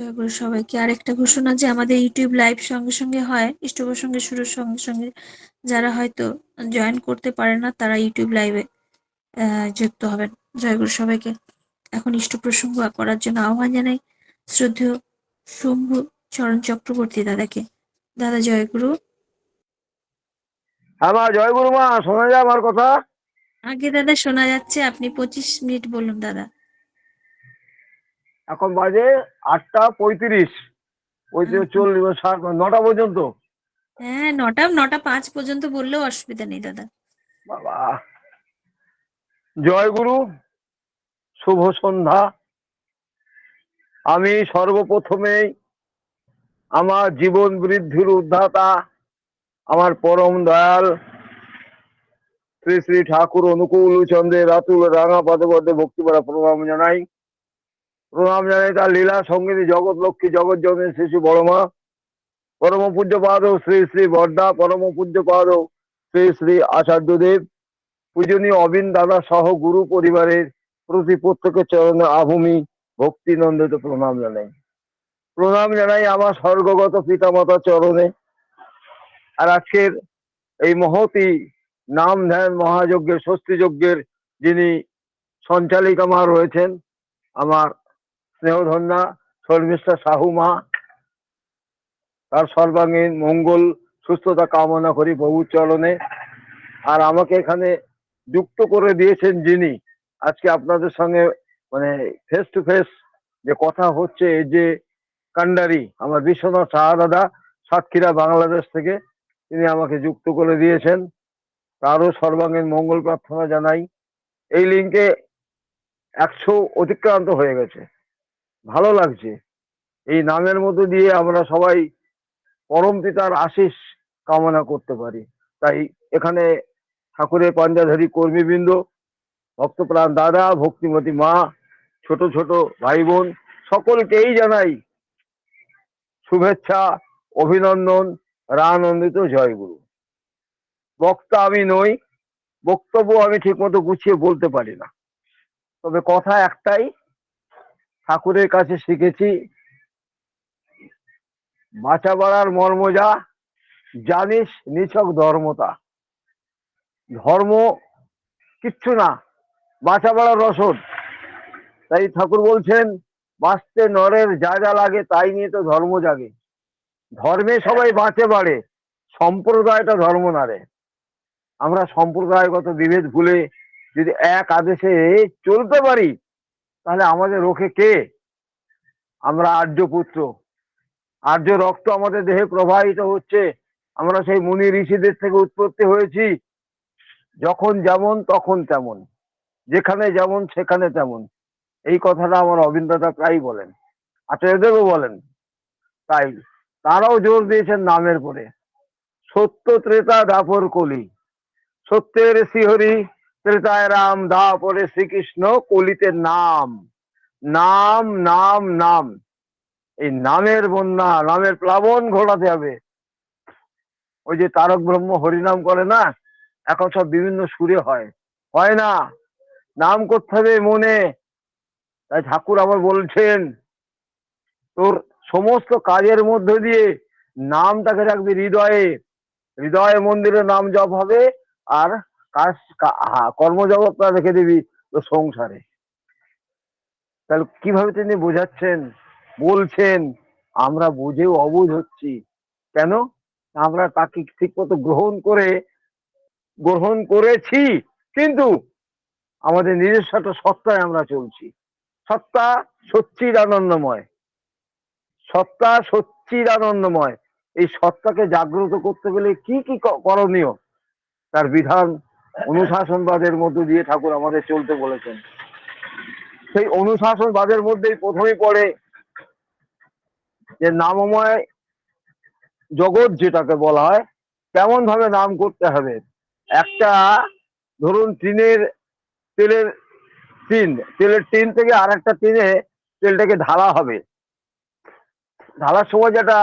জয়গুরু সবাইকে। আরেকটা ঘোষণা যে আমাদের ইউটিউব লাইভ সঙ্গে সঙ্গে হয়, ইষ্টপ্রসঙ্গে শুরুর সঙ্গে সঙ্গে যারা হয়তো জয়েন করতে পারে না তারা ইউটিউব লাইভে যুক্ত হবেন। জয়গুরু সবাইকে। এখন ইষ্টপ্রসঙ্গ করার জন্য আহ্বান জানাই শ্রদ্ধেয় শম্ভু চরণ চক্রবর্তী দাদাকে। দাদা জয়গুরু। হ্যাঁ মা, জয় গুরু মা, শোনা যায় আমার কথা? আগে দাদা শোনা যাচ্ছে, আপনি 25 মিনিট বলুন দাদা। এখন বাজে 8টা 35, আহ, 40, 9টা পর্যন্ত। হ্যাঁ, 9টা 5 পর্যন্ত বললেও অসুবিধা নেই দাদা। বাবা, জয় গুরু, শুভ সন্ধ্যা। আমি সর্বপ্রথমেই আমার জীবন বৃদ্ধির উদ্ধাতা, আমার পরম দয়াল শ্রী শ্রী ঠাকুর অনুকূল চন্দ্রের রাতুল রাঙা পদে ভক্তিভরা প্রণাম জানাই। তার লীলা সঙ্গিনী জগৎ লক্ষ্মী জগৎ জনের শিশু বড় মা, পরম পূজ্যপাদ শ্রী শ্রী বর্দা, পরম পূজ্যপাদ শ্রী শ্রী আচার্যদেব, পূজনীয় অবিন দাদা সহ গুরু পরিবারের প্রতি প্রত্যেকের চরণে আভূমি ভক্তি নন্দিত প্রণাম জানাই। প্রণাম জানাই আমার স্বর্গগত পিতামাতা চরণে। আর আজকের এই মহতি নাম ধ্যান মহাযজ্ঞের ষষ্ঠী যজ্ঞের যিনি সঞ্চালিকা মা রয়েছেন, আমার স্নেহধন্যা শর্মিষ্ঠা সাহু মা, তার সর্বাঙ্গীন মঙ্গল সুস্থতা কামনা করি প্রভুর চরণে। আর আমাকে এখানে যুক্ত করে দিয়েছেন যিনি, আজকে আপনাদের সঙ্গে মানে ফেস টু ফেস যে কথা হচ্ছে, এই যে কান্ডারি আমার বিশ্বনাথ সাহা দাদা, সাতক্ষীরা বাংলাদেশ থেকে, তিনি আমাকে যুক্ত করে দিয়েছেন। তারও সর্বাঙ্গীন মঙ্গল প্রার্থনা জানাই। এই লিঙ্কে 100 অতিক্রান্ত হয়ে গেছে, ভালো লাগছে। এই নামের মধ্যে দিয়ে আমরা সবাই পরম পিতার আশিস কামনা করতে পারি। তাই এখানে ঠাকুরের পাঞ্জাধারী কর্মীবৃন্দ, ভক্তপ্রাণ দাদা, ভক্তিমতী মা, ছোট ছোট ভাই বোন, সকলকেই জানাই শুভেচ্ছা, অভিনন্দন, রানন্দিত জয়গুরু। বক্তা আমি নই, বক্তব্য আমি ঠিক মতো গুছিয়ে বলতে পারি না, তবে কথা একটাই, ঠাকুরের কাছে শিখেছি, বাঁচা বাড়ার মর্ম যা জানিস নিছক ধর্মতা। ধর্ম কিচ্ছু না, বাঁচা বাড়ার রসদ। তাই ঠাকুর বলছেন, বাঁচতে নরের যা যা লাগে তাই নিয়ে তো ধর্ম জাগে। ধর্মে সবাই বাঁচে বাড়ে, সম্প্রদায়টা ধর্ম না রে। আমরা সম্প্রদায়গত বিভেদ ভুলে যদি এক আদেশে চলতে পারি, তাহলে আমাদের রোখে কে? আমরা আর্য পুত্র, আর্য রক্ত আমাদের দেহে প্রবাহিত হচ্ছে। আমরা সেই মুনি ঋষিদের থেকে উৎপত্তি হয়েছি। যখন যেমন তখন তেমন, যেখানে যেমন সেখানে তেমন, এই কথাটা আমার অবিন্দতা প্রায় বলেন, আচার্যদেবও বলেন। তাই তারাও জোর দিয়েছেন নামের পরে। সত্য ত্রেতা দাপর কলি, সত্যের শ্রীহরি, ত্রেতায় রাম, দাপরে শ্রীকৃষ্ণ, কলিতে নাম। নাম নাম নাম, এই নামের বন্যা, নামের প্লাবন ঘোরাতে হবে। ওই যে তারক ব্রহ্ম হরিনাম করে না, এখন সব বিভিন্ন সুরে হয়, হয় না, নাম করতে হবে মনে। তাই ঠাকুর আবার বলছেন, তোর সমস্ত কাজের মধ্যে দিয়ে নামটাকে রাখবি হৃদয়ে, হৃদয় মন্দিরে নাম জপ হবে। আর কাজ কর্মজগৎটা রেখে দিবি তো সংসারে। তাহলে কিভাবে তিনি বোঝাচ্ছেন, বলছেন, আমরা বুঝেও অবুঝ হচ্ছি। কেন? আমরা তাকে ঠিক মতো গ্রহণ করেছি, কিন্তু আমাদের নিজস্ব একটা সত্তায় আমরা চলছি। সত্তা সচ্চির আনন্দময়, সত্তা সচ্চির আনন্দময়। এই সত্তাকে জাগ্রত করতে গেলে কি কি করণীয়, তার বিধান অনুশাসনবাদের মধ্য দিয়ে ঠাকুর আমাদের চলতে বলেছেন। সেই অনুশাসনবাদের মধ্যেই প্রথমেই পড়ে যে নামময় জগৎ যেটাকে বলা হয়, কেমন ভাবে নাম করতে হবে। একটা ধরুন তেলের তেলের টিন থেকে আর একটা টিনে তেলটাকে ঢালা হবে। ঢালার সময় যেটা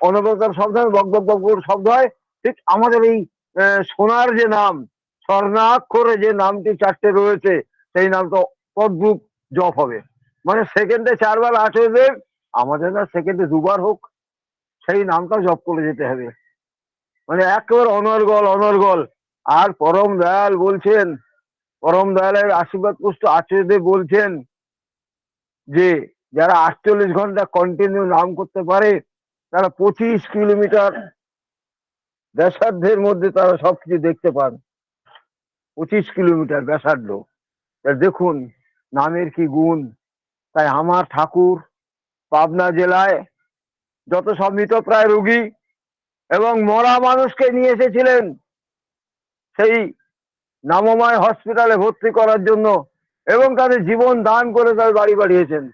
অনবরত শব্দ হয়, বক বক বক বক শব্দ হয়, ঠিক আমাদের এই সোনার যে নাম, স্বর্ণাক্ষরে যে নামটি 4টে রয়েছে, সেই নামটা তদ্রূপ জপ হবে। মানে সেকেন্ডে 4 বার আচরণের আমাদের না সেকেন্ডে দুবার হোক সেই নামটা জপ করে যেতে হবে। মানে একেবারে অনর্গল অনর্গল। আর পরম দয়াল বলছেন, পরম দয়ালের আশীর্বাদ পুষ্ট আচার্যদেব বলছেন যে যারা 48 ঘন্টা কন্টিনিউ নাম করতে পারে তারা 25 কিলোমিটার ব্যাসার্ধের মধ্যে তারা সবকিছু দেখতে পান। 25 কিলোমিটার ব্যাসার্ধ। তা দেখুন নামের কি গুণ। তাই আমার ঠাকুর পাবনা জেলায় যত সব মৃতপ্রায় রোগী এবং মরা মানুষকে নিয়ে এসেছিলেন সেই নামময় হসপিটালে ভর্তি করার জন্য, এবং তাদের জীবন দান করে তার বাড়ি পাঠিয়েছেন।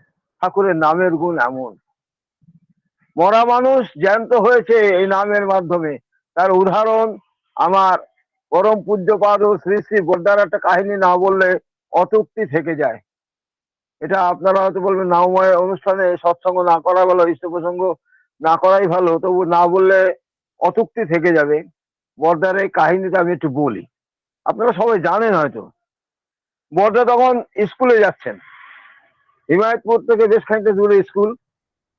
ঠাকুরের নামের গুণ এমন। মরা মানুষ জ্যান্ত হয়েছে এই নামের মাধ্যমে। তার উদাহরণ আমার পরম পূজ্যপাদ ও শ্রী শ্রী বোদ্দার একটা কাহিনী না বললে অতুক্তি থেকে যায়। এটা আপনারা হয়তো বলবেন নামময় অনুষ্ঠানে সৎসঙ্গ না করা ভালো, ইষ্ট প্রসঙ্গ না করাই ভালো, তবু না বললে অতুক্তি থেকে যাবে। বর্দার এই কাহিনীটা আমি একটু বলি, আপনারা সবাই জানেন হয়তো। বর্দা তখন স্কুলে যাচ্ছেন, হিমায়তপুর থেকে বেশ খানিকটা দূরে স্কুল।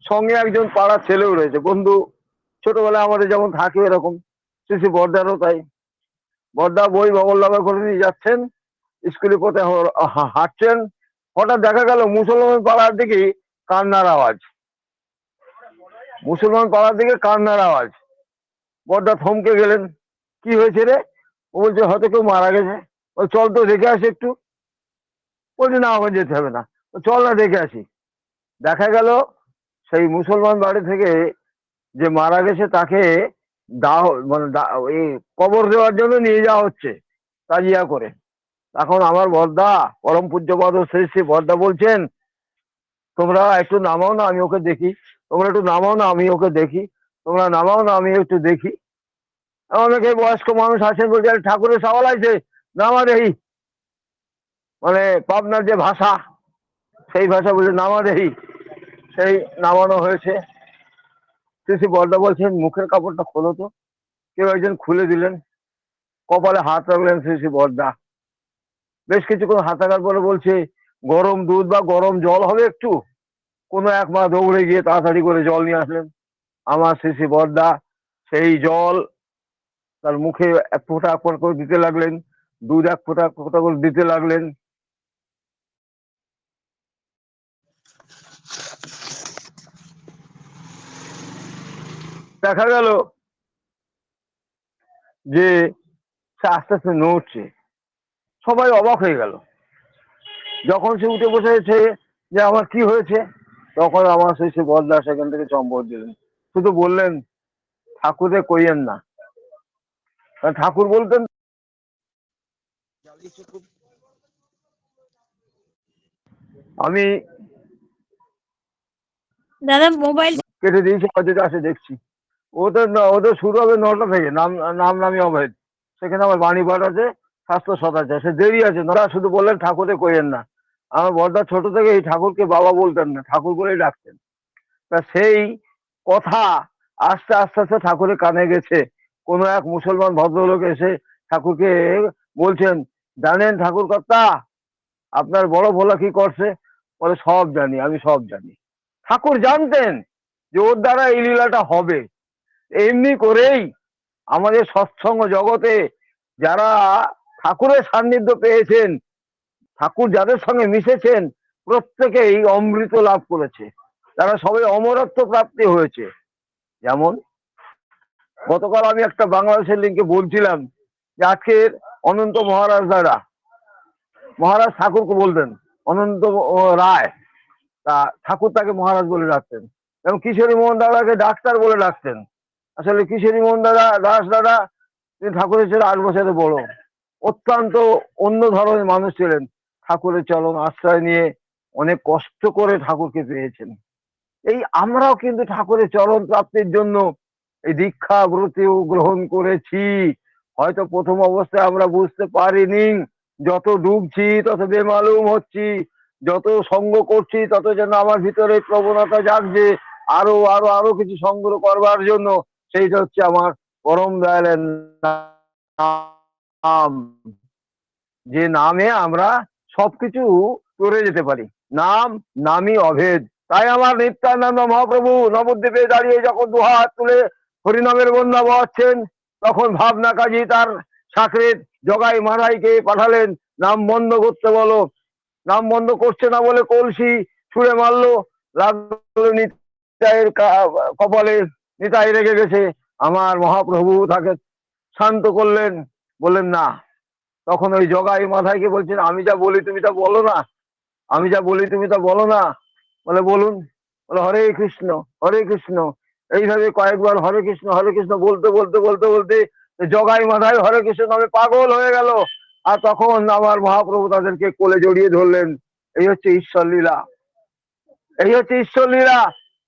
সঙ্গে একজন পাড়ার ছেলেও রয়েছে, বন্ধু, ছোটবেলায় আমাদের যেমন থাকে এরকম। শ্রী বর্দারও তাই। বর্দা বই বগল লাগা করে নিয়ে যাচ্ছেন, স্কুলের পথে হাঁটছেন। হঠাৎ দেখা গেল মুসলমান পাড়ার দিকে কান্নার আওয়াজ। মুসলমান পাড়ার দিকে কান্নার আওয়াজ। বর্দা থমকে গেলেন, কি হয়েছে রে? ও বলছে হয়তো কেউ মারা গেছে। ও চল তো দেখে আসি একটু। বলছে না, আমার যেতে হবে না, চল না দেখে আসি। দেখা গেল সেই মুসলমান বাড়ি থেকে যে মারা গেছে তাকে দাহ মানে এই কবর দেওয়ার জন্য নিয়ে যাওয়া হচ্ছে তাজিয়া করে। এখন আমার বর্দা পরম পূজ্যপাদ শ্রী শ্রী বর্দা বলছেন, তোমরা একটু নামাও না, আমি ওকে দেখি। তোমরা একটু নামাও না, আমি ওকে দেখি। তোমরা নামাও না, আমি একটু দেখি। অনেকে বয়স্ক মানুষ আছেন, বলছে আরে ঠাকুরের সওয়াল আছে, নামা দেহি। মানে পাবনার যে ভাষা, সেই ভাষা বলছে নামা দেহি। সেই নামানো হয়েছে। শ্রী শ্রী বর্দা বলছেন মুখের কাপড়টা খোলো তো। কেউ একজন খুলে দিলেন। কপালে হাত রাখলেন শ্রী শ্রী বর্দা। বেশ কিছুক্ষণ হাত রাখার পরে বলছে, গরম দুধ বা গরম জল হবে একটু? কোনো এক মা দৌড়ে গিয়ে তাড়াতাড়ি করে জল নিয়ে আসলেন। আমার শ্রী শ্রী বর্দা সেই জল তার মুখে এক ফোঁটা এক ফোঁটা করে দিতে লাগলেন, দুধ এক ফোঁটা এক ফোঁটা করে দিতে লাগলেন। দেখা গেল যে সে আস্তে আস্তে নড়ছে। সবাই অবাক হয়ে গেল। যখন সে উঠে বসেছে যে আমার কি হয়েছে, তখন আমার সেই বর্দা সেখান থেকে চম্বর দিলেন। শুধু বললেন ঠাকুরে কইয়েন না। কারণ ঠাকুর বলতেন, আমি দাদা মোবাইল কেটে দিয়েছি, হয়তো আসে দেখছি। ওদের শুরু হবে 9টা থেকে, নাম নাম নামি অভেদ। সেখানে আমার বাণী পাঠ আছে, স্বাস্থ্য সদাচার, সে দেরি আছে। ওরা শুধু বললেন ঠাকুরে কইয়েন না। আমার বর্দা ছোট থেকে এই ঠাকুরকে বাবা বলতেন না, ঠাকুর বলেই ডাকতেন। তা সেই কথা আস্তে আস্তে আস্তে ঠাকুরের কানে গেছে। কোনো এক মুসলমান ভদ্রলোক এসে ঠাকুরকে বলছেন, জানেন ঠাকুর কর্তা আপনার বড় ভোলা কি করছে? বলে সব জানি, আমি সব জানি। ঠাকুর জানতেন যে ওর দ্বারা এই লীলাটা হবে। এমনি করেই আমাদের সৎসঙ্গ জগতে যারা ঠাকুরের সান্নিধ্য পেয়েছেন, ঠাকুর যাদের সঙ্গে মিশেছেন, প্রত্যেকেই অমৃত লাভ করেছে। তারা সবাই অমরত্ব প্রাপ্তি হয়েছে। যেমন গতকাল আমি একটা বাংলাদেশের লিঙ্কে বলছিলাম যে আজকের অনন্ত মহারাজ দ্বারা, মহারাজ ঠাকুরকে বলতেন অনন্ত রায়, তা ঠাকুর তাকে মহারাজ বলে ডাকতেন। এবং কিশোরী মোহন দাদাকে ডাক্তার বলে ডাকতেন। আসলে কিশোরী মোহন দাস দাদা তিনি ঠাকুরের ছেলে 8 বছরের বড়। অত্যন্ত অন্য ধরনের মানুষ ছিলেন। ঠাকুরের চরণ আশ্রয় নিয়ে অনেক কষ্ট করে ঠাকুরকে পেয়েছেন। এই আমরাও কিন্তু ঠাকুরের চরণ প্রাপ্তির জন্য এই দীক্ষা ব্রতেও গ্রহণ করেছি। হয়তো প্রথম অবস্থায় আমরা বুঝতে পারিনি। যত ডুবছি তত বেমালুম হচ্ছি, যত সঙ্গ করছি তত যেন আমার ভিতরে প্রবণতা জাগছে আরো আরো আরো কিছু সংগ্রহ করবার জন্য। সেইটা হচ্ছে আমার পরম দয়ালের নাম, যে নামে আমরা সবকিছু করে যেতে পারি। নাম নামই অভেদ। তাই আমার নিত্যানন্দ মহাপ্রভু নবদ্বীপে দাঁড়িয়ে যখন দুহাত তুলে হরিনামের বন্যা বহাচ্ছেন, তখন ভাবনা কাজী তার সাকরেত জগাই মারাইকে পাঠালেন, নাম বন্ধ করতে বলো। নাম বন্ধ করছে না বলে কলসি ছুঁড়ে মারলো, লাগলো নিতাইয়ের কপালে। নিতাই রেগে গেছে। আমার মহাপ্রভু তাকে শান্ত করলেন, বললেন না। তখন ওই জগাই মাথাইকে বলছেন, আমি যা বলি তুমি তা বলো না, আমি যা বলি তুমি তা বলো না। বলে বলুন। বলে হরে কৃষ্ণ, হরে কৃষ্ণ। এইভাবে কয়েকবার হরে কৃষ্ণ বলতে বলতে বলতে বলতে জগাই মাথায় হরে কৃষ্ণ নামে পাগল হয়ে গেল। আর তখন আমার মহাপ্রভু তাদেরকে কোলে জড়িয়ে ধরলেন। এই হচ্ছে ঈশ্বর লীলা, এই হচ্ছে ঈশ্বর লীলা।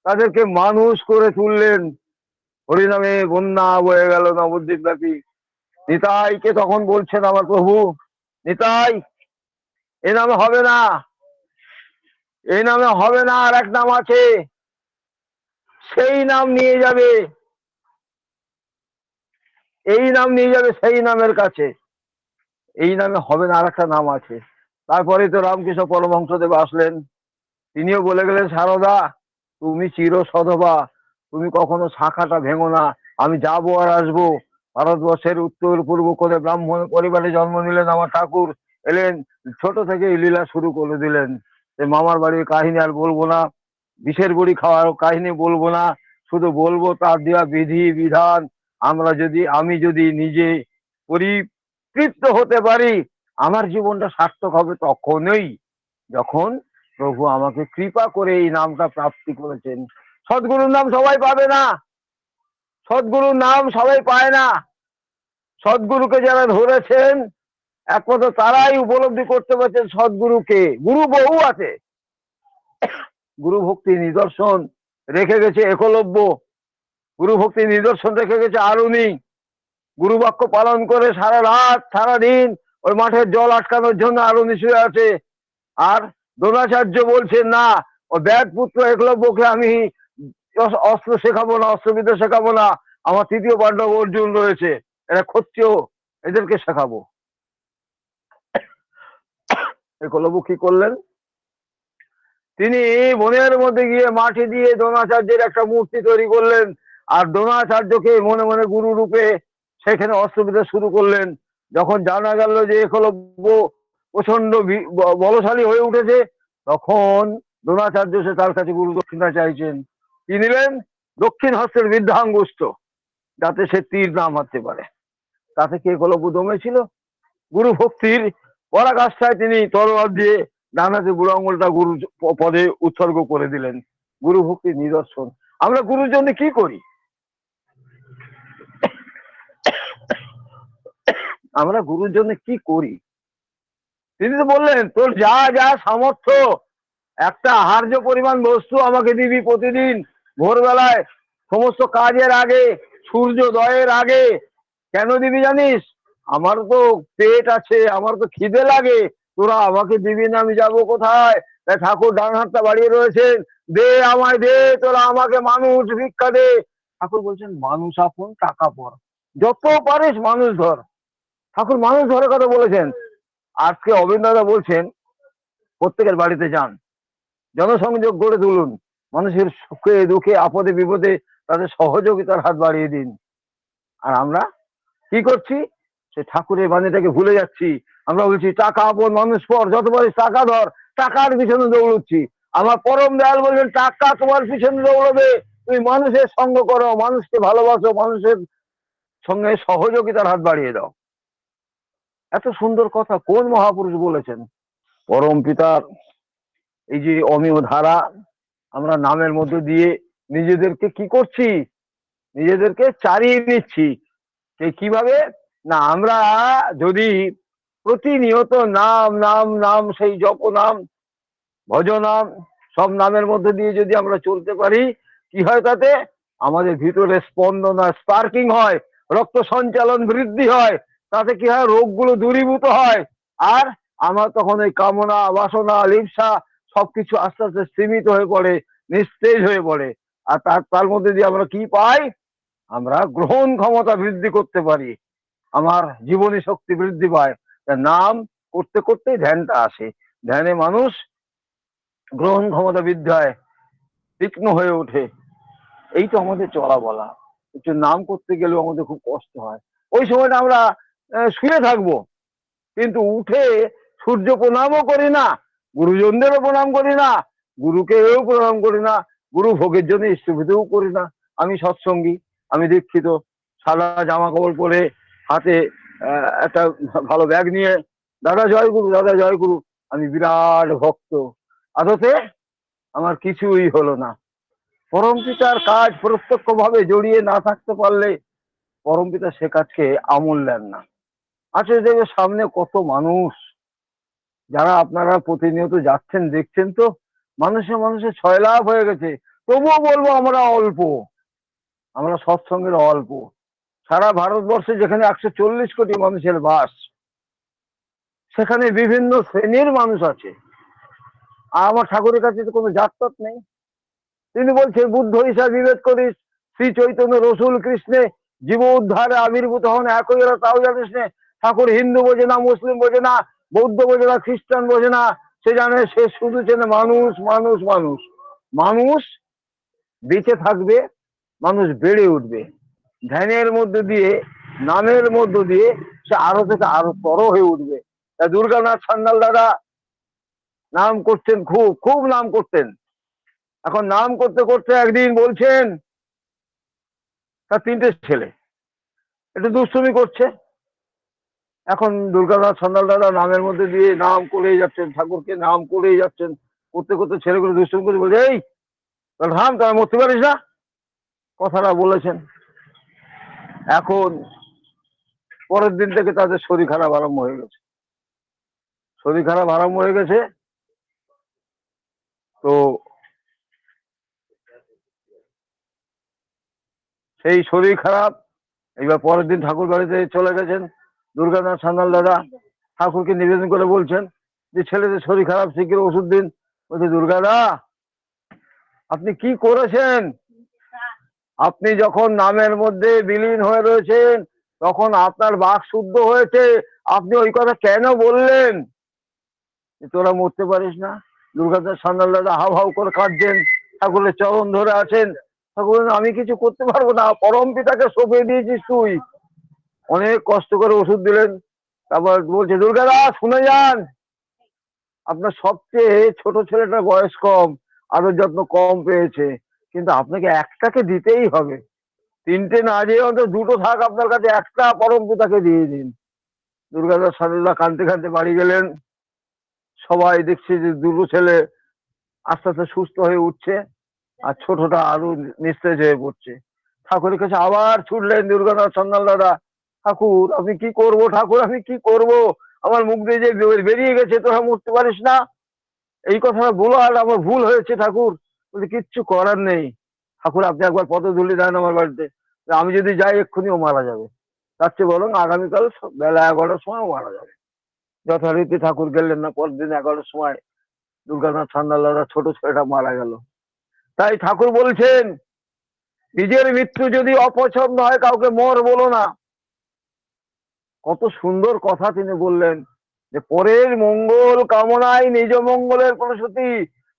তাদেরকে মানুষ করে তুললেন। হরিনামে বন্যা বয়ে গেল নবদ্বীপ ব্যাপী। নিতাইকে তখন বলছেন আমার প্রভু, নিতাই, এ নামে হবে না, এই নামে হবে না, আর এক নাম আছে, সেই নাম নিয়ে যাবে, এই নাম নিয়ে যাবে সেই নামের কাছে। এই নামে হবে না, আর একটা নাম আছে। তারপরে তো রামকৃষ্ণ পরমহংসদেব আসলেন। তিনিও বলে গেলেন, সারদা তুমি চির সধবা, তুমি কখনো শাখাটা ভেঙো না। আমি যাবো আর আসবো। ভারতবর্ষের উত্তর পূর্ব করে ব্রাহ্মণ পরিবারে জন্ম নিলেন আমার ঠাকুর। এলেন, ছোট থেকে লীলা শুরু করে দিলেন। মামার বাড়ির কাহিনী আর বলবো না, বিষের বড়ি খাওয়ার কাহিনী বলবো না, শুধু বলবো তার দেওয়া বিধি বিধান। আমি যদি নিজে পরিতৃপ্ত হতে পারি, আমার জীবনটা সার্থক হবে তখনই যখন প্রভু আমাকে কৃপা করে এই নামটা প্রাপ্তি করেছেন। সদ্গুরুর নাম সবাই পাবে না, সদ্গুরুর নাম সবাই পায় না। সদ্গুরুকে যারা ধরেছেন একমাত্র তারাই উপলব্ধি করতে পারছেন সদ্গুরুকে। গুরু বহু আছে, গুরু ভক্তি নিদর্শন রেখে গেছে একলব্য, গুরু ভক্তি নিদর্শন রেখে গেছে আরুনি। গুরু বাক্য পালন করে সারা রাত সারা দিন ওই মাঠের জল আটকানোর জন্য আরুনি শুয়ে আছে। আর দ্রোণাচার্য বলছেন না, ও ব্যাট পুত্র একলব্যকে আমি অস্ত্র শেখাবো না, অস্ত্রবিদ্যা শেখাবো না, আমার তৃতীয় পাণ্ডব অর্জুন রয়েছে, এরা ক্ষত্রিয়, এদেরকে শেখাবো। একলব্য কি করলেন, তিনি বনের মধ্যে গিয়ে মাটি দিয়ে দ্রোণাচার্যের একটা মূর্তি তৈরি করলেন। আর দ্রোণাচার্যকে মনে মনে গুরু রূপে সেখানে অস্ত্রবিদ্যা শুরু করলেন। যখন জানা গেল যে একলব্য প্রচন্ড বলশালী হয়ে উঠেছে, তখন দ্রোণাচার্য সে তার কাছে গুরু দক্ষিণা চাইছেন। কি নিলেন? দক্ষিণ হস্তের বৃদ্ধাঙ্গুষ্ঠ, যাতে সে তীর না মারতে পারে। তাতে কি একলব্য দমেছিল? গুরু ভক্তির পরাকাষ্ঠায় তিনি তলোয়ার দিয়ে ডানাতে বুড়ো আঙুলটা গুরু পদে উৎসর্গ করে দিলেন। গুরু ভক্তির নিদর্শন। আমরা গুরুর জন্য কি করি? আমরা গুরুর জন্য কি করি? তিনি তো বললেন, তোর যা যা সামর্থ্য, একটা আহার্য পরিমাণ বস্তু আমাকে দিবি প্রতিদিন ভোরবেলায়, সমস্ত কাজের আগে, সূর্যোদয়ের আগে। কেন দিবি জানিস? আমার তো পেট আছে, আমার তো খিদে লাগে, তোরা আমাকে দিবি না, আমি যাবো কোথায়? তাই ঠাকুর ডান হাতটা বাড়িয়ে রয়েছেন, দে আমায় দে, তোরা আমাকে মানুষ ভিক্ষা দে। ঠাকুর বলছেন, মানুষ আপন টাকা পর, যত পারিস মানুষ ধর। ঠাকুর মানুষ ধরার কথা বলেছেন। আজকে অবিন্দাদা বলছেন, প্রত্যেকের বাড়িতে যান, জনসংযোগ গড়ে তুলুন, মানুষের সুখে দুঃখে আপদে বিপদে তাদের সহযোগিতার হাত বাড়িয়ে দিন। আর আমরা কি করছি? সে ঠাকুরের বাণীটাকে ভুলে যাচ্ছি। আমরা বলছি টাকা আপন মানুষ পর, যত পারিস টাকা ধর, টাকার পিছনে দৌড়চ্ছি। আমার পরম দয়াল বলবেন, টাকা তোমার পিছনে দৌড়বে, তুমি মানুষের সঙ্গ করো, মানুষকে ভালোবাসো, মানুষের সঙ্গে সহযোগিতার হাত বাড়িয়ে দাও। এত সুন্দর কথা কোন মহাপুরুষ বলেছেন? পরম পিতার এই যে অমীয় ধারা, আমরা নামের মধ্যে দিয়ে নিজেদেরকে কি করছি? নিজেদেরকে চারিয়ে নিচ্ছি। কিভাবে? না, আমরা যদি প্রতিনিয়ত নাম নাম নাম, সেই জপ নাম ভজ নাম, সব নামের মধ্যে দিয়ে যদি আমরা চলতে পারি, কি হয় তাতে? আমাদের ভিতরে স্পন্দন হয়, স্পার্কিং হয়, রক্ত সঞ্চালন বৃদ্ধি হয়। তাতে কি হয়? রোগগুলো দূরীভূত হয়। আর আমার তখন এই কামনা বাসনা লিপ্সা সবকিছু আস্তে আস্তে সীমিত হয়ে পড়ে, নিস্তেজ হয়ে পড়ে। আর তার মধ্যে দিয়ে আমরা কি পাই? আমরা গ্রহণ ক্ষমতা বৃদ্ধি করতে পারি, আমার জীবনী শক্তি বৃদ্ধি পায়। নাম করতে করতে ধ্যানটা আসে, ধ্যানে মানুষ গ্রহণ ক্ষমতা বৃদ্ধি হয়। তীক্ষ্ণ হয়ে ওঠে। এই তো আমাদের চলা বলা। একটু নাম করতে গেলেও আমাদের খুব কষ্ট হয়। ওই সময়টা আমরা শুয়ে থাকবো, কিন্তু উঠে সূর্য প্রণামও করি না, গুরুজনদেরও প্রণাম করি না, গুরুকেও প্রণাম করি না, গুরু ভোগের জন্য ইষ্টভূতিও করি না। আমি সৎসঙ্গী, আমি দীক্ষিত, সাদা জামা কাপড় পরে, হাতে একটা ভালো ব্যাগ নিয়ে, দাদা জয় গুরু, দাদা জয় গুরু, আমি বিরাট ভক্ত। আদতে আমার কিছুই হলো না। পরমপিতার কাজ প্রত্যক্ষ ভাবে জড়িয়ে না থাকতে পারলে পরমপিতা সে কাজকে আমল নেন না। আচ্ছা, দেখবে সামনে কত মানুষ, যারা আপনারা প্রতিনিয়ত যাচ্ছেন দেখছেন তো, মানুষে মানুষে ছয়লাভ হয়ে গেছে। তবুও বলবো আমরা অল্প, আমরা সৎসঙ্গের অল্প। সারা ভারতবর্ষে যেখানে 140 কোটি মানুষের বাস, সেখানে বিভিন্ন শ্রেণীর মানুষ আছে। আর আমার ঠাকুরের কাছে তো কোনো জাতপাত নেই। তিনি বলছেন, বুদ্ধ হিসাবে বিভেদ করিস, শ্রী চৈতন্য রসুল কৃষ্ণে জীব উদ্ধারে আবির্ভূত হন, একই এরা তাও জানিস নে। ঠাকুর হিন্দু বোঝে না, মুসলিম বোঝে না, বৌদ্ধ বোঝে না, খ্রিস্টান বোঝে না, সে জানে, সে শুধু চেনে মানুষ, মানুষ, মানুষ। মানুষ বেঁচে থাকবে, মানুষ বেড়ে উঠবে, ধ্যানের মধ্যে দিয়ে, নামের মধ্য দিয়ে সে আরো থেকে আরো তর হয়ে উঠবে। তা দুর্গানাথ সান্যাল দাদা নাম করতেন, খুব খুব নাম করতেন। এখন নাম করতে করতে একদিন বলছেন তার 3টে ছেলে একটু দুষ্টুমি করছে। এখন দুর্গানাথ সান্যাল দাদা নামের মধ্যে দিয়ে নাম করেই যাচ্ছেন, ঠাকুরকে নাম করেই যাচ্ছেন, করতে করতে ছেলেগুলো দুষ্টুমি করে বলছে, এই থাম, তারা মরতে পারিস না, কথাটা বলেছেন। এখন পরের দিন থেকে তাদের শরীর খারাপ আরম্ভ হয়ে গেছে, শরীর খারাপ আরম্ভ হয়ে গেছে। তো সেই শরীর খারাপ, এবার পরের দিন ঠাকুর বাড়িতে চলে গেছেন দুর্গানাথ সান্যাল দাদা। ঠাকুরকে নিবেদন করে বলছেন যে ছেলেদের শরীর খারাপ, শীঘ্র ওষুধ দিন। বলছে, দুর্গাদা আপনি কি করেছেন? আপনি যখন নামের মধ্যে বিলীন হয়ে রয়েছেন তখন আপনার বাক শুদ্ধ হয়েছে, আপনি ওই কথা কেন বললেন তোরা মরতে পারিস না? দুর্গাদাস সান্যাল দাদা হাউ হাউ করে কাঁদছেন, ঠাকুরের চরণ ধরে আছেন। ঠাকুর, আমি কিছু করতে পারবো না, পরম পিতাকে সঁপে দিয়েছিস তুই। অনেক কষ্ট করে ওষুধ দিলেন। তারপর বলছে, দুর্গাদা শুনে যান, আপনার সবচেয়ে ছোট ছেলেটার বয়স কম, আরো যত্ন কম পেয়েছে, কিন্তু আপনাকে একটাকে দিতেই হবে। 3টে না দিয়ে অন্তত 2টো থাক আপনার কাছে, একটা পরম পিতাকে দিয়ে দিন। দুর্গাদাস সান্যাল কাঁদতে কাঁদতে বাড়ি গেলেন। সবাই দেখছে যে 2টো ছেলে আস্তে আস্তে সুস্থ হয়ে উঠছে, আর ছোটটা আরো নিস্তেজ হয়ে পড়ছে। ঠাকুরের কাছে আবার ছুটলেন দুর্গানাথ সান্যাল দাদা, ঠাকুর আমি কি করব, ঠাকুর আমি কি করব, আমার মুখ দিয়ে যে বেরিয়ে গেছে, তোরা মরতে পারিস না, এই কথাটা বলো, আর আমার ভুল হয়েছে ঠাকুর। বলছে, কিচ্ছু করার নেই ঠাকুর, আপনি একবার পদধূলি দেন আমার বাড়িতে, আমি যদি যাই এক্ষুনি ও মারা যাবে, তার চেয়ে বরং আগামীকাল বেলা 11টার সময় ও মারা যাবে। যথারীতি ঠাকুর গেলেন না, পরের দিন 11টার সময় দুর্গানাথ সান্যাল দাদা ছোট ছেলেটা মারা গেল। তাই ঠাকুর বলছেন, নিজের মৃত্যু যদি অপছন্দ হয় কাউকে মর বলো না। কত সুন্দর কথা তিনি বললেন, যে পরের মঙ্গল কামনায় নিজ মঙ্গলের প্রসূতি,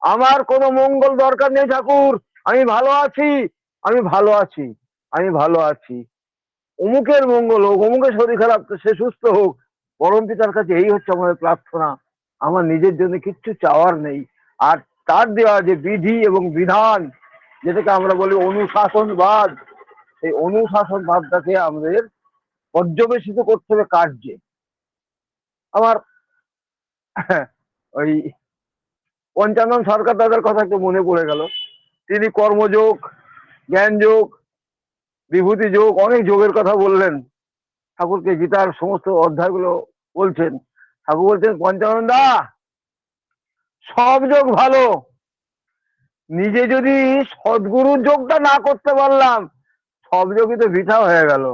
আমার কোনো মঙ্গল দরকার নেই ঠাকুর, আমি ভালো আছি, আমি ভালো আছি, আমি ভালো আছি। অমুকের মঙ্গল হোক, অমুকের শরীর খারাপ, সে সুস্থ হোক, পরম পিতার কাছে এই হচ্ছে আমাদের প্রার্থনা। আমার নিজের জন্য কিচ্ছু চাওয়ার নেই। আর তার দেওয়া যে বিধি এবং বিধান, যেটাকে আমরা বলি অনুশাসনবাদ, এই অনুশাসনবাদটাকে আমাদের পর্যবেসিত করতে হবে কার্যে। আমার ওই পঞ্চানন সরকার দাদার কথা একটু মনে পড়ে গেল। তিনি কর্মযোগ, জ্ঞান যোগ, বিভূতি যোগ, অনেক যোগের কথা বললেন। ঠাকুরকে গীতার সমস্ত অধ্যায়গুলো বলছেন। ঠাকুর বলছেন, পঞ্চানন দা সব যোগ ভালো, নিজে যদি সদ্গুরুর যোগটা না করতে পারলাম, সব যোগই তো বৃথা হয়ে গেল।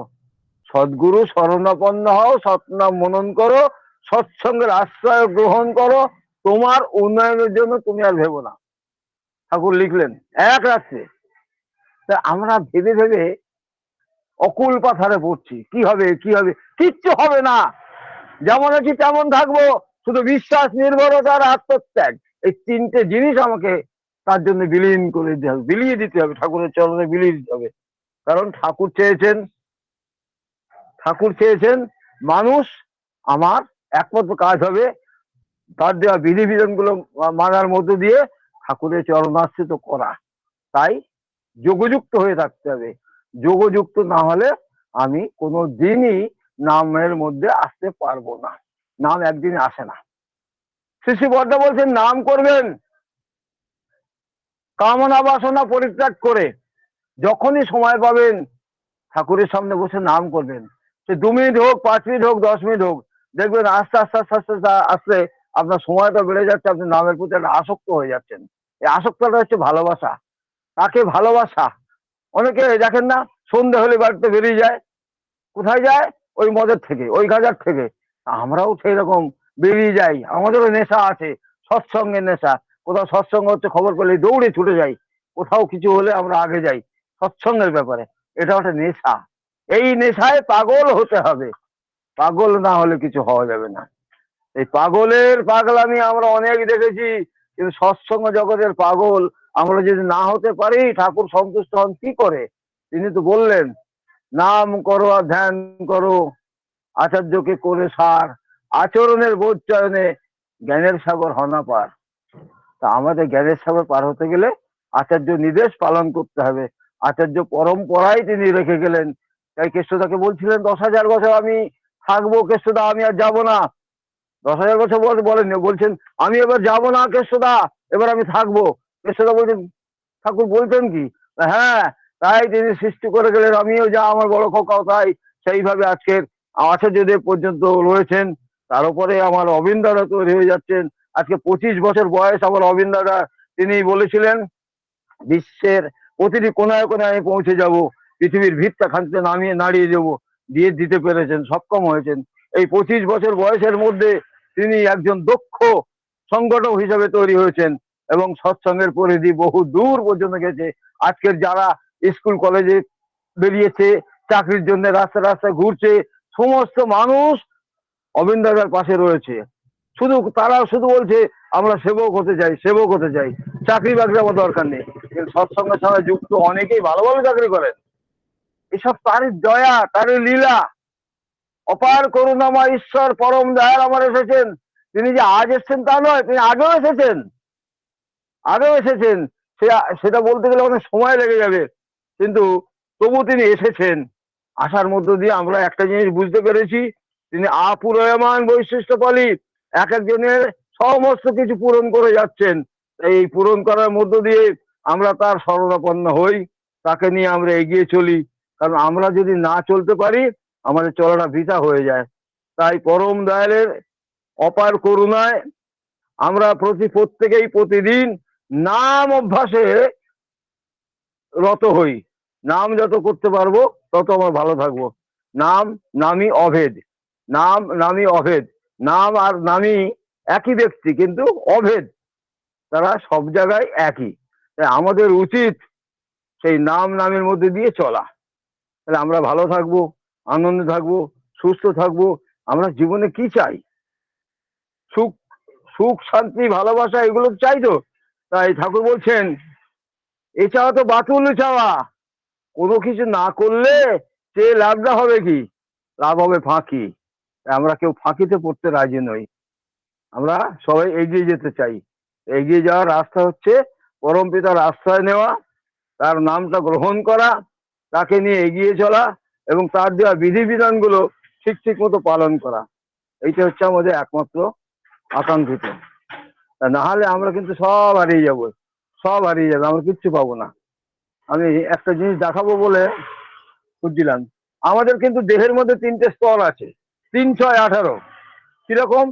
সদ্গুরু শরণাপন্ন হও, সৎনাম মনন করো, সৎসঙ্গের আশ্রয় গ্রহণ করো, তোমার উন্নয়নের জন্য তুমি আর ভেবো না। ঠাকুর লিখলেন এক রাত্রে। তা আমরা ভেবে ভেবে অকুল পাথারে পড়ছি, কি হবে কি হবে, কিচ্ছু হবে না, যেমন আছি তেমন থাকবো, শুধু বিশ্বাস, নির্ভরতা আর আত্মত্যাগ, এই 3টে জিনিস আমাকে তার জন্য বিলীন করে দিতে হবে, বিলিয়ে দিতে হবে, ঠাকুরের চরণে বিলিয়ে দিতে হবে। কারণ ঠাকুর চেয়েছেন মানুষ আমার একমাত্র কাজ হবে তার দেওয়া বিধিবিধান গুলো মানার মধ্য দিয়ে ঠাকুরের চরণাশ্রিত করা। তাই যোগযুক্ত হয়ে থাকতে হবে। যোগযুক্ত না হলে আমি কোনো দিনই নামের মধ্যে আসতে পারবো না। নাম একদিন আসে না। শ্রী শ্রী বর্দা বলছেন নাম করবেন কামনা বাসনা পরিত্যাগ করে। যখনই সময় পাবেন ঠাকুরের সামনে বসে নাম করবেন। সে 2 মিনিট হোক, 5 মিনিট হোক, 10 মিনিট হোক, দেখবেন আস্তে আস্তে আস্তে আস্তে আস্তে আস্তে আপনার সময়টা বেড়ে যাচ্ছে, আপনি নামের প্রতি একটা আসক্ত হয়ে যাচ্ছেন। এই আসক্তটা হচ্ছে ভালোবাসা। তাকে ভালোবাসা। অনেকে দেখেন না, সন্ধ্যে হলে বাড়িতে বেরিয়ে যায়। কোথায় যায়? ওই মদের থেকে, ওই গাঁজার থেকে। আমরাও সেই রকম বেরিয়ে যাই, আমাদেরও নেশা আছে, সৎসঙ্গের নেশা। কোথাও সৎসঙ্গ হচ্ছে খবর পেলে দৌড়ে ছুটে যাই, কোথাও কিছু হলে আমরা আগে যাই সৎসঙ্গের ব্যাপারে। এটা একটা নেশা। এই নেশায় পাগল হতে হবে, পাগল না হলে কিছু হওয়া যাবে না। এই পাগলের পাগলামি আমরা অনেক দেখেছি, কিন্তু সৎসঙ্গ জগতের পাগল আমরা যদি না হতে পারি ঠাকুর সন্তুষ্ট হন কি করে? তিনি তো বললেন নাম করো আর ধ্যান করো, আচার্যকে করে সার, আচরণের বোধ চয়নে জ্ঞানের সাগর হনা পার। তা আমাদের জ্ঞানের সাগর পার হতে গেলে আচার্য নির্দেশ পালন করতে হবে। আচার্য পরম্পরায় তিনি রেখে গেলেন। তাই কেষ্টদাকে বলছিলেন 10,000 বছর আমি থাকবো কেষ্টদা, আমি আর যাবো না। 10,000 বছর বলেননি, বলছেন আমি এবার যাবো না কেষ্টদা, এবার আমি থাকবো। কেষ্টদা বলছেন ঠাকুর বলতেন কি? হ্যাঁ, তাই তিনি সৃষ্টি করে গেলেন, আমিও যা আমার বড় খোকাও তাই। সেইভাবে আজকের আচার্যদেব পর্যন্ত রয়েছেন। তার উপরে আমার অবিন দাদা তৈরি হয়ে যাচ্ছেন। আজকে 25 বছর বয়স আমার অবিন দাদা। তিনি বলেছিলেন বিশ্বের প্রতিটি কোনায় কোনায় আমি পৌঁছে যাব, পৃথিবীর ভিতটা খান্তিতে নামিয়ে নাড়িয়ে দেবো। দিয়ে দিতে পেরেছেন, সক্ষম হয়েছেন। এই 25 বছর বয়সের মধ্যে তিনি একজন দক্ষ সংগঠক হিসেবে তৈরি হয়েছেন এবং সৎসঙ্গের পরিধি বহু দূর পর্যন্ত গেছে। আজকের যারা স্কুল কলেজে বেরিয়েছে, চাকরির জন্য রাস্তায় রাস্তায় ঘুরছে, সমস্ত মানুষ অবিন দাদার পাশে রয়েছে। তারা শুধু বলছে আমরা সেবক হতে চাই, সেবক হতে চাই, চাকরি বাকরি আমার দরকার নেই। কিন্তু সৎসঙ্গের সঙ্গে যুক্ত অনেকেই ভালো ভালো চাকরি করেন। এসব তারই দয়া, তারই লীলা। অপার করুণাময় ঈশ্বর পরম দয়াল আমার এসেছেন। তিনি যে আজ এসেছেন তা নয়, তিনি আগেও এসেছেন, আগেও এসেছেন। সেটা বলতে গেলে অনেক সময় লেগে যাবে, কিন্তু তবু তিনি এসেছেন। আসার মধ্য দিয়ে আমরা একটা জিনিস বুঝতে পেরেছি, তিনি অপূরণীয় বৈশিষ্ট্যপালী, এক একজনের সমস্ত কিছু পূরণ করে যাচ্ছেন। এই পূরণ করার মধ্য দিয়ে আমরা তার শরণাপন্ন হই, তাকে নিয়ে আমরা এগিয়ে চলি। কারণ আমরা যদি না চলতে পারি আমাদের চলাটা বৃথা হয়ে যায়। তাই পরম দয়ালের অপার করুণায় আমরা প্রত্যেকেই প্রতিদিন নাম অভ্যাসে রত হই। নাম যত করতে পারবো তত আমরা ভালো থাকবো। নাম নামই অভেদ, নাম নামই অভেদ। নাম আর নামই একই ব্যক্তি কিন্তু অভেদ, তারা সব জায়গায় একই। তাই আমাদের উচিত সেই নাম নামের মধ্যে দিয়ে চলা। তাহলে আমরা ভালো থাকবো, আনন্দে থাকবো, সুস্থ থাকবো। আমরা জীবনে কি চাই? সুখ, সুখ শান্তি ভালোবাসা এগুলো চাই তো। তাই ঠাকুর বলছেন এ চাওয়া তো বাতুল চাওয়া, কোনো কিছু না করলে সে লাভটা হবে কি? লাভ হবে ফাঁকি। আমরা কেউ ফাঁকিতে পড়তে রাজি নই, আমরা সবাই এগিয়ে যেতে চাই। এগিয়ে যাওয়ার রাস্তা হচ্ছে পরম পিতার আশ্রয় নেওয়া, তার নামটা গ্রহণ করা, তাকে নিয়ে এগিয়ে চলা এবং তার দেওয়া বিধিবিধান গুলো ঠিক ঠিক মতো পালন করা। এইটা হচ্ছে আমাদের একমাত্র আকাঙ্ক্ষিত। তা না হলে আমরা কিন্তু সব হারিয়ে যাবো, সব হারিয়ে যাবে, আমরা কিচ্ছু পাবো না। আমি একটা জিনিস দেখাবো বলে খুঁজছিলাম। আমাদের কিন্তু দেহের মধ্যে 3টে স্তর আছে, 3, 6, 18। কিরকম?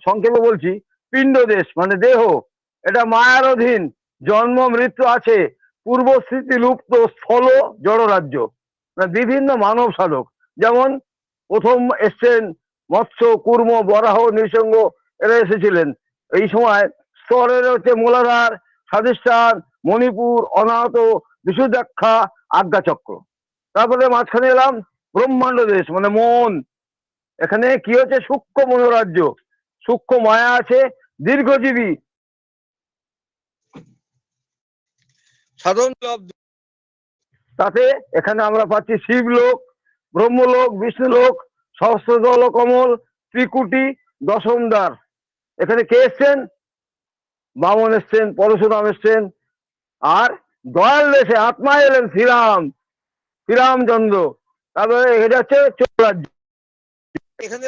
সংক্ষেপে বলছি, পিণ্ড দেশ মানে দেহ, এটা মায়ার অধীন, জন্ম মৃত্যু আছে, পূর্ব স্মৃতি লুপ্ত স্থল জড় রাজ্য। বিভিন্ন মানব সাধক যেমন প্রথম এসছেন মৎস্য, কুর্ম, বরাহ, নৃসিংহ, এরা এসেছিলেন। এই সময় স্তরের হচ্ছে মূলাধার, স্বাধিষ্ঠান, মণিপুর, অনাহত, বিশুদ্ধাক্ষা, আজ্ঞাচক্র। তারপরে মাঝখানে এলাম ব্রহ্মাণ্ড দেশ মানে মন। এখানে কি হচ্ছে? সূক্ষ্ম মনোরাজ্য, সূক্ষ্ম মায়া আছে, দীর্ঘজীবী সাধন লাভ। তাতে এখানে আমরা পাচ্ছি শিবলোক, ব্রহ্মলোক, বিষ্ণুলোক, সহস্রদল কমল, ত্রিকুটি, দশম দ্বার। এখানে কে এসছেন? বামন এসছেন, পরশুরাম এসছেন, আর দয়াল দেশে আত্মা এলেন শ্রীরাম, শ্রীরামচন্দ্র। তারপরে এটা হচ্ছে চৌরাজ্য। এখানে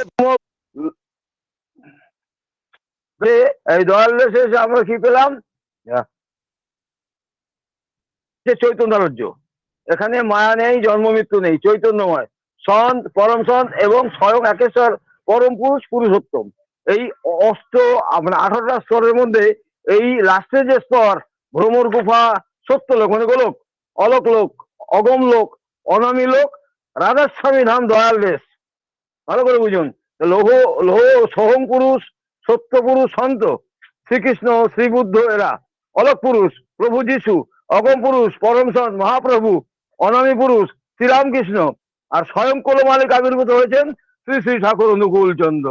এই দয়াল দেশে এসে আমরা কি পেলাম? চৈতন্য রাজ্য। এখানে মায়া নেই, জন্ম মৃত্যু নেই, চৈতন্যময় সন্ত, পরম সন্ত এবং স্বয়ং একেশ্বর পরম পুরুষ পুরুষোত্তম। এই মানে 18টা স্তরের মধ্যে এই লাস্টের যে স্তর, ভ্রমর গুফা, সত্যলোক মানে গোলক, অলোক লোক, অগম লোক, অনামী লোক, রাধাস্বামী ধাম, দয়াল দেশ। ভালো করে বুঝুন। লৌহ লৌহ সোহম পুরুষ, সত্য পুরুষ, সন্ত শ্রীকৃষ্ণ, শ্রীবুদ্ধ, এরা অলক পুরুষ প্রভু যিশু, অগম পুরুষ পরম সন্ত মহাপ্রভু, অনামী পুরুষ শ্রীরামকৃষ্ণ, আর স্বয়ং কোল মালিক আবির্ভূত হয়েছেন শ্রী শ্রী ঠাকুর অনুকূল চন্দ্র।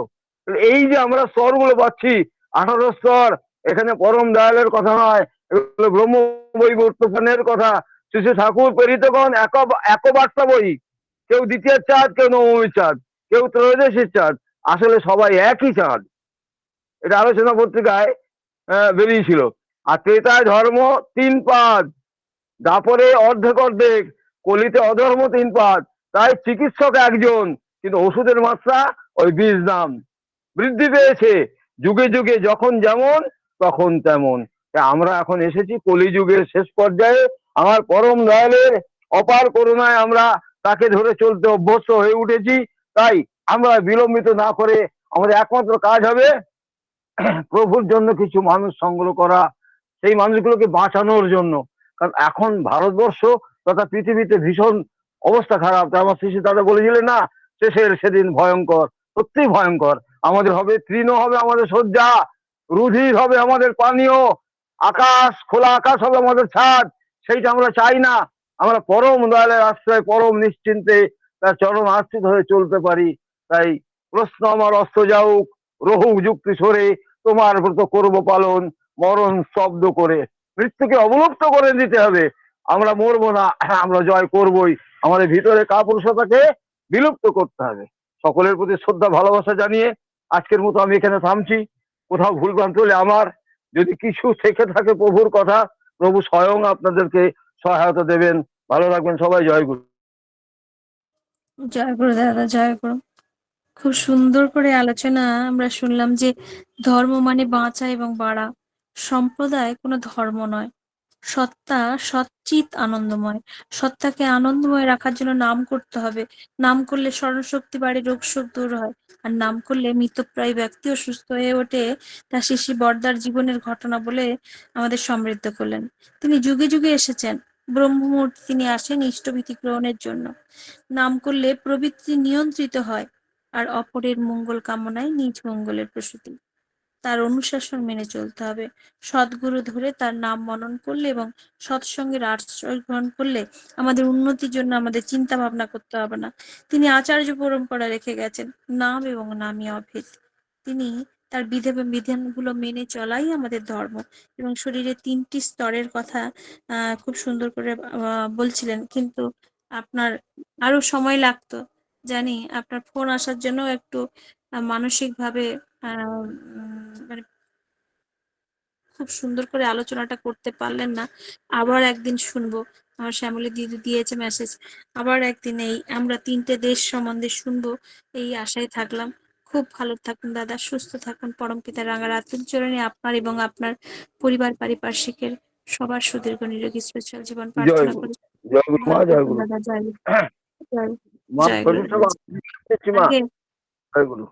এই যে আমরা স্তরগুলো পাচ্ছি, 18 স্তর, এখানে পরম দয়ালের কথা নয়, এগুলো ব্রহ্ম বৈবর্তনের কথা। শ্রী শ্রী ঠাকুর প্রেরিতগণ একবার্তা বই, কেউ দ্বিতীয় চাঁদ, কেউ নবমীর চাঁদ, কেউ ত্রয়োদশীর চাঁদ, আসলে সবাই একই চাঁদ। এটা আলোচনা পত্রিকায় বেরিয়েছিল। আর ত্রেতায় ধর্ম 3 পাদ, দাপরে অর্ধেক অর্ধেক, কলিতে অধর্ম 3 পাদ। তাই চিকিৎসক একজন, কিন্তু ওষুধের মাত্রা ওই 20 দাম। বৃদ্ধি পেয়েছে যুগে যুগে, যখন যেমন তখন তেমন। আমরা এখন এসেছি কলিযুগের শেষ পর্যায়ে। আমার পরম দয়ালের অপার করুণায় আমরা তাকে ধরে চলতে অভ্যস্ত হয়ে উঠেছি। তাই আমরা বিলম্বিত না করে আমাদের একমাত্র কাজ হবে প্রভুর জন্য কিছু মানুষ সংগ্রহ করা, সেই মানুষগুলোকে বাঁচানোর জন্য। কারণ এখন ভারতবর্ষ তথা পৃথিবীতে ভীষণ অবস্থা খারাপ। তা আমার শিশু দাদা বলেছিলেন না, শেষের সেদিন ভয়ঙ্কর, সত্যি ভয়ঙ্কর। আমাদের হবে তৃণ, হবে আমাদের শয্যা, রুধির হবে আমাদের পানীয়, আকাশ, খোলা আকাশ হবে আমাদের ছাদ। সেইটা আমরা চাই না। আমরা পরম দয়ালের আশ্রয়, পরম নিশ্চিন্তে তার চরণ আশ্রিত হয়ে চলতে পারি। তাই প্রশ্ন আমার অস্ত যাউক, রহুক যুক্তি সরে, তোমার ব্রত করব পালন, মরণ স্তব্ধ করে। মৃত্যুকে অবলুপ্ত করে দিতে হবে। আমরা মরবো না, আমরা জয় করবই। আমাদের ভিতরে কাপুরুষতাকে বিলুপ্ত করতে হবে। সকলের প্রতি শ্রদ্ধা ভালোবাসা জানিয়ে আজকের মতো আমি এখানে থামছি। কোথাও ভুলভ্রান্তি হলে আমার, যদি কিছু থেকে থাকে প্রভুর কথা, প্রভু স্বয়ং আপনাদেরকে সহায়তা দেবেন। ভালো রাখবেন সবাই। জয় গুরু। জয় গুরু দাদা, জয় গুরু। খুব সুন্দর করে আলোচনা আমরা শুনলাম যে ধর্ম মানে বাঁচা এবং বাড়া। সম্প্রদায় কোনো ধর্ম নয়, সত্তা সচ্চিৎ আনন্দময়। সত্তাকে আনন্দময় রাখার জন্য নাম করতে হবে। নাম করলে স্মরণশক্তি বাড়ে, রোগ শোক দূর হয়। আর নাম করলে মৃতপ্রায় ব্যক্তিও সুস্থ হয়ে ওঠে। তা শ্রী বরদার জীবনের ঘটনা বলে আমাদের সমৃদ্ধ করলেন। তিনি যুগে যুগে এসেছেন ব্রহ্মমূর্তি, তিনি আসেন ইষ্টভীতি গ্রহণের জন্য। নাম করলে প্রবৃত্তি নিয়ন্ত্রিত হয়, আর অপরের মঙ্গল কামনায় নিজ মঙ্গলের প্রসূতি। তার অনুশাসন মেনে চলতে হবে। সদ্গুরু ধরে তার নাম মনন করলে এবং সৎসঙ্গের আশ্রয় গ্রহণ করলে আমাদের উন্নতির জন্য আমাদের চিন্তা ভাবনা করতে হবে না। তিনি আচার্য পরম্পরা রেখে গেছেন, নাম এবং নামই অভেদ। তিনি তার বিধানগুলো মেনে চলাই আমাদের ধর্ম। এবং শরীরের 3টি স্তরের কথা খুব সুন্দর করে বলছিলেন, কিন্তু আপনার আরো সময় লাগতো জানি। আপনার ফোন আসার জন্য একটু মানসিকভাবে মানে খুব সুন্দর করে আলোচনাটা করতে পারলেন না। আবার একদিন শুনবো। আমার শ্যামলী দিদি দিয়েছে মেসেজ, আবার একদিন এই আমরা 3টে দেশ সম্বন্ধে শুনবো, এই আশায় থাকলাম। খুব ভালো থাকুন দাদা, সুস্থ থাকুন। পরমপিতার রাঙা রাতুল চরণে আপনার এবং আপনার পরিবার পারিপার্শ্বিকের সবার সুদীর্ঘ নিরোগী সচ্ছল জীবন জয় প্রার্থনা গুরু। করি। জয় গুরু মা, ভালো জয় থাকুন গুরু। দাদা। জয় গুরু। জয় মা জয় গুরু। শরীরটা মা। আগে জয় গুরু।